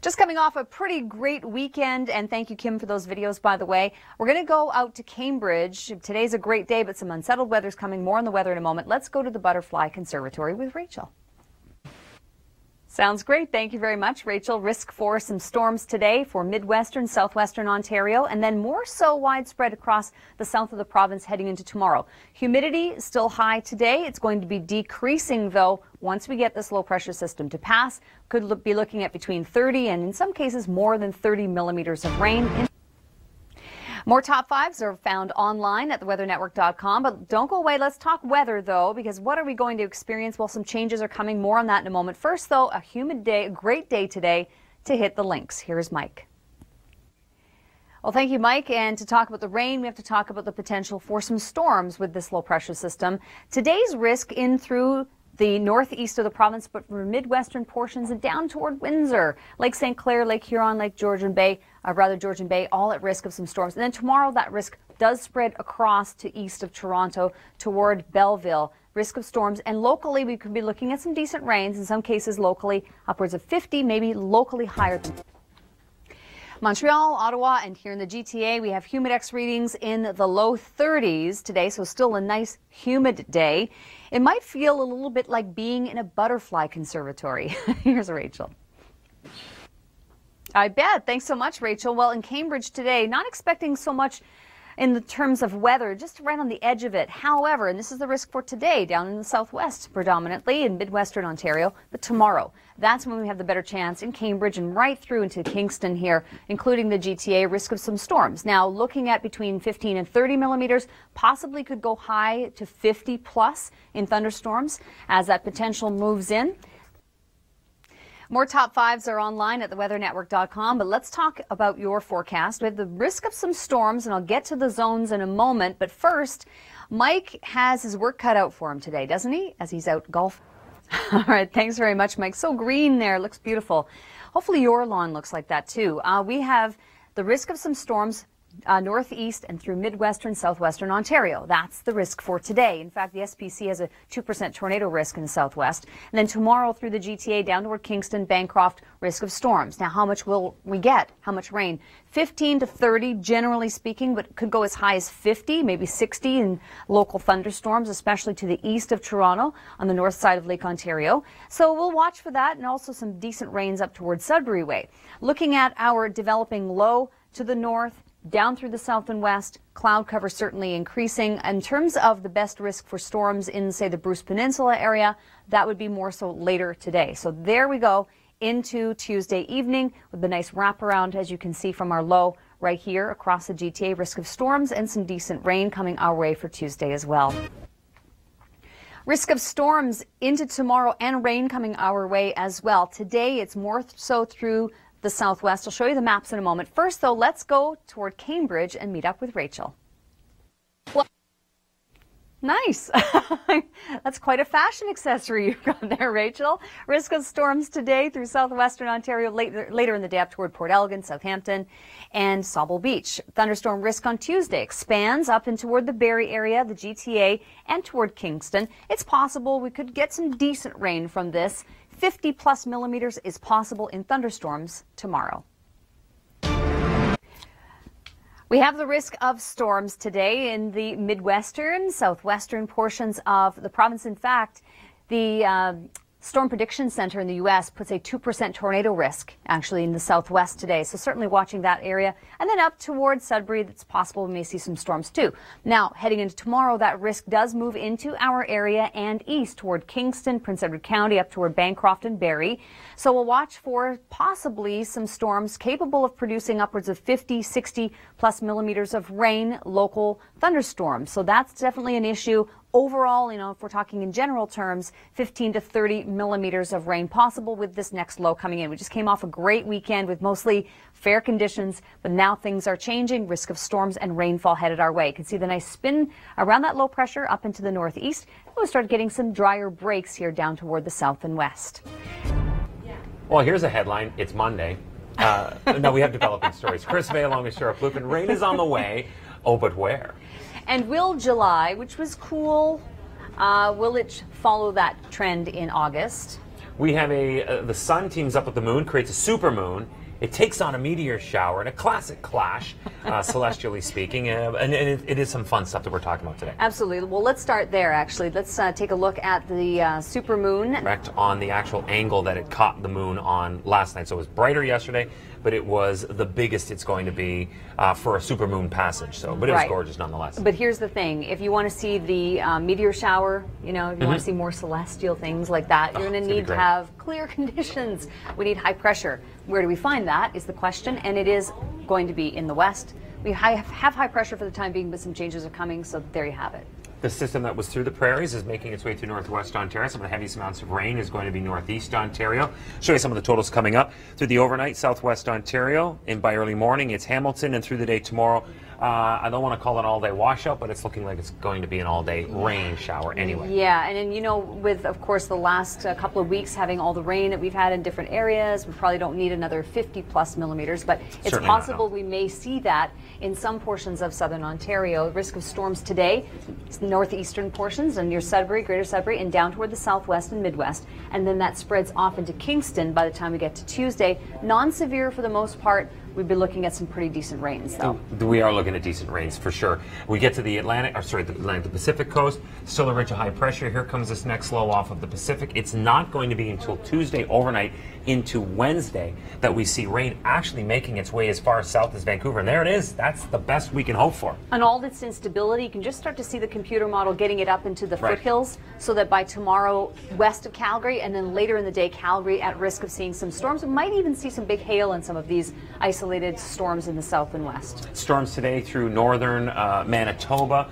Just coming off a pretty great weekend, and thank you, Kim, for those videos, by the way. We're going to go out to Cambridge. Today's a great day, but some unsettled weather's coming. More on the weather in a moment. Let's go to the Butterfly Conservatory with Rachel. Sounds great. Thank you very much, Rachel. Risk for some storms today for Midwestern, Southwestern Ontario, and then more so widespread across the south of the province heading into tomorrow. Humidity still high today. It's going to be decreasing, though, once we get this low pressure system to pass. Could be looking at between 30 and in some cases more than 30 millimeters of rain. More top fives are found online at theweathernetwork.com, but don't go away. Let's talk weather, though, because what are we going to experience? Well, some changes are coming. More on that in a moment. First, though, a humid day, a great day today to hit the links. Here's Mike. Well, thank you, Mike. And to talk about the rain, we have to talk about the potential for some storms with this low pressure system. Today's risk in through the northeast of the province, but for Midwestern portions and down toward Windsor, Lake St. Clair, Lake Huron, Lake Georgian Bay, Georgian Bay, all at risk of some storms. And then tomorrow, that risk does spread across to east of Toronto toward Belleville. Risk of storms, and locally we could be looking at some decent rains, in some cases locally upwards of 50, maybe locally higher than Montreal, Ottawa, and here in the GTA, we have humidex readings in the low 30s today, so still a nice humid day. It might feel a little bit like being in a butterfly conservatory. Here's Rachel. I bet. Thanks so much, Rachel. Well, in Cambridge today, not expecting so much in the terms of weather, just right on the edge of it. However, and this is the risk for today, down in the southwest predominantly, in Midwestern Ontario, but tomorrow, that's when we have the better chance in Cambridge and right through into Kingston here, including the GTA, risk of some storms. Now, looking at between 15 and 30 millimeters, possibly could go high to 50 plus in thunderstorms as that potential moves in. More top fives are online at theweathernetwork.com, but let's talk about your forecast. We have the risk of some storms, and I'll get to the zones in a moment. But first, Mike has his work cut out for him today, doesn't he, as he's out golfing? All right, thanks very much, Mike. So green there, looks beautiful. Hopefully your lawn looks like that, too. We have the risk of some storms northeast and through Midwestern, Southwestern Ontario. That's the risk for today. In fact, the SPC has a 2% tornado risk in the southwest. And then tomorrow through the GTA down toward Kingston, Bancroft, risk of storms. Now, how much will we get? How much rain? 15 to 30, generally speaking, but could go as high as 50, maybe 60 in local thunderstorms, especially to the east of Toronto on the north side of Lake Ontario. So we'll watch for that, and also some decent rains up towards Sudbury Way. Looking at our developing low to the north, down through the south and west, cloud cover certainly increasing. In terms of the best risk for storms in, say, the Bruce Peninsula area, that would be more so later today. So there we go into Tuesday evening with the nice wraparound, as you can see from our low right here across the GTA, risk of storms and some decent rain coming our way for Tuesday as well. Risk of storms into tomorrow and rain coming our way as well. Today it's more so through the southwest. I'll show you the maps in a moment. First, though, let's go toward Cambridge and meet up with Rachel. Well, nice. That's quite a fashion accessory you've got there, Rachel. Risk of storms today through southwestern Ontario, later in the day up toward Port Elgin, Southampton, and Sauble Beach. Thunderstorm risk on Tuesday expands up and toward the Barrie area, the GTA, and toward Kingston. It's possible we could get some decent rain from this. 50 plus millimeters is possible in thunderstorms tomorrow. We have the risk of storms today in the Midwestern, Southwestern portions of the province. In fact, the Storm Prediction Center in the U.S. puts a 2% tornado risk actually in the southwest today. So certainly watching that area. And then up towards Sudbury, it's possible we may see some storms too. Now, heading into tomorrow, that risk does move into our area and east toward Kingston, Prince Edward County, up toward Bancroft and Barrie. So we'll watch for possibly some storms capable of producing upwards of 50, 60 plus millimeters of rain, local thunderstorms. So that's definitely an issue. Overall, you know, if we're talking in general terms, 15 to 30 millimeters of rain possible with this next low coming in. We just came off a great weekend with mostly fair conditions, but now things are changing. Risk of storms and rainfall headed our way. You can see the nice spin around that low pressure up into the northeast. We'll start getting some drier breaks here down toward the south and west. Well, here's a headline. It's Monday. No, we have developing stories. Chris May along with Sheryl Plouffe, and rain is on the way. Oh, but where? And will July, which was cool, will it follow that trend in August? We have the sun teams up with the moon, creates a supermoon. It takes on a meteor shower in a classic clash, celestially speaking, and it is some fun stuff that we're talking about today. Absolutely. Well, let's start there, actually. Let's take a look at the supermoon. Correct, on the actual angle that it caught the moon on last night. So it was brighter yesterday, but it was the biggest it's going to be for a supermoon passage. So, but it was gorgeous nonetheless. But here's the thing: if you want to see the meteor shower, you know, if you want to see more celestial things like that, you're going to need to have clear conditions. We need high pressure. Where do we find that is the question, and it is going to be in the west. We have high pressure for the time being, but some changes are coming, so there you have it. The system that was through the prairies is making its way through northwest Ontario. Some of the heaviest amounts of rain is going to be northeast Ontario. Show you some of the totals coming up. Through the overnight, southwest Ontario, and by early morning, it's Hamilton, and through the day tomorrow, I don't want to call it an all-day washout, but it's looking like it's going to be an all-day rain shower anyway. Yeah, and then, you know, with, of course, the last couple of weeks having all the rain that we've had in different areas, we probably don't need another 50-plus millimeters, but it's certainly possible we may see that in some portions of southern Ontario. Risk of storms today, northeastern portions and near Sudbury, Greater Sudbury, and down toward the southwest and midwest, and then that spreads off into Kingston by the time we get to Tuesday. Non-severe for the most part. We'd be looking at some pretty decent rains, though. We are looking at decent rains for sure. We get to the the Pacific coast, still a ridge of high pressure. Here comes this next low off of the Pacific. It's not going to be until Tuesday overnight into Wednesday that we see rain actually making its way as far south as Vancouver. And there it is. That's the best we can hope for. And all this instability, you can just start to see the computer model getting it up into the foothills, so that by tomorrow, west of Calgary, and then later in the day, Calgary at risk of seeing some storms. We might even see some big hail in some of these isolated storms in the south and west. Storms today through northern Manitoba.